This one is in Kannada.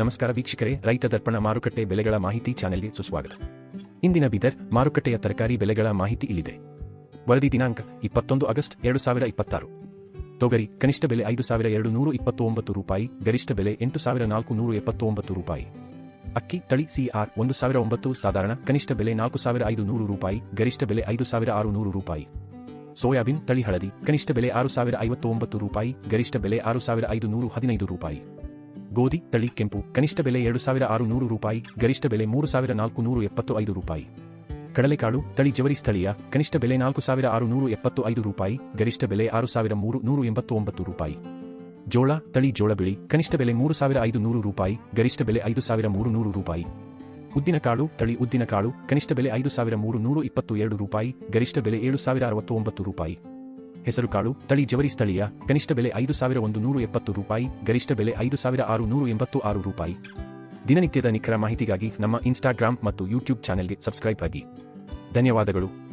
ನಮಸ್ಕಾರ ವೀಕ್ಷಕರೇ, ರೈತ ದರ್ಪಣ ಮಾರುಕಟ್ಟೆ ಬೆಲೆಗಳ ಮಾಹಿತಿ ಚಾನೆಲ್ಗೆ ಸುಸ್ವಾಗತ. ಇಂದಿನ ಬೀದರ್ ಮಾರುಕಟ್ಟೆಯ ತರಕಾರಿ ಬೆಲೆಗಳ ಮಾಹಿತಿ ಇಲ್ಲಿದೆ. ವರದಿ ದಿನಾಂಕ 21 ಆಗಸ್ಟ್ 2026. ತೊಗರಿ ಕನಿಷ್ಠ ಬೆಲೆ 5229 ರೂಪಾಯಿ, ಗರಿಷ್ಠ ಬೆಲೆ 8479 ರೂಪಾಯಿ. ಅಕ್ಕಿ ತಳಿ CR 1009 ಸಾಧಾರಣ, ಕನಿಷ್ಠ ಬೆಲೆ 4500 ರೂಪಾಯಿ, ಗರಿಷ್ಠ ಬೆಲೆ 5600 ರೂಪಾಯಿ. ಸೋಯಾಬೀನ್ ತಳಿ ಹಳದಿ ಕನಿಷ್ಠ ಬೆಲೆ 6059 ರೂಪಾಯಿ, ಗರಿಷ್ಠ ಬೆಲೆ 6515 ರೂಪಾಯಿ. ಗೋಧಿ ತಳಿ ಕೆಂಪು ಕನಿಷ್ಠ ಬೆಲೆ 2600 ರೂಪಾಯಿ, ಗರಿಷ್ಠ ಬೆಲೆ 3475 ರೂಪಾಯಿ. ಕಡಲೆಕಾಳು ತಳಿ ಜವರಿ ಸ್ಥಳೀಯ ಕನಿಷ್ಠ ಬೆಲೆ 4675 ರೂಪಾಯಿ, ಗರಿಷ್ಠ ಬೆಲೆ 6389 ರೂಪಾಯಿ. ಜೋಳ ತಳಿ ಜೋಳ ಬಿಳಿ ಕನಿಷ್ಠ ಬೆಲೆ 3500 ರೂಪಾಯಿ, ಗರಿಷ್ಠ ಬೆಲೆ 5300 ರೂಪಾಯಿ. ಉದ್ದಿನಕಾಳು ತಳಿ ಉದ್ದಿನಕಾಳು ಕನಿಷ್ಠ ಬೆಲೆ 5322 ರೂಪಾಯಿ, ಗರಿಷ್ಠ ಬೆಲೆ 7069 ರೂಪಾಯಿ. ಹೆಸರುಕಾಳು ತಳಿ ಜವರಿ ಸ್ಥಳೀಯ ಕನಿಷ್ಠ ಬೆಲೆ 5170 ರೂಪಾಯಿ, ಗರಿಷ್ಠ ಬೆಲೆ 5686 ರೂಪಾಯಿ. ದಿನನಿತ್ಯದ ನಿಖರ ಮಾಹಿತಿಗಾಗಿ ನಮ್ಮ ಇನ್ಸ್ಟಾಗ್ರಾಮ್ ಮತ್ತು ಯೂಟ್ಯೂಬ್ ಚಾನೆಲ್ಗೆ ಸಬ್ಸ್ಕ್ರೈಬ್ ಆಗಿ. ಧನ್ಯವಾದಗಳು.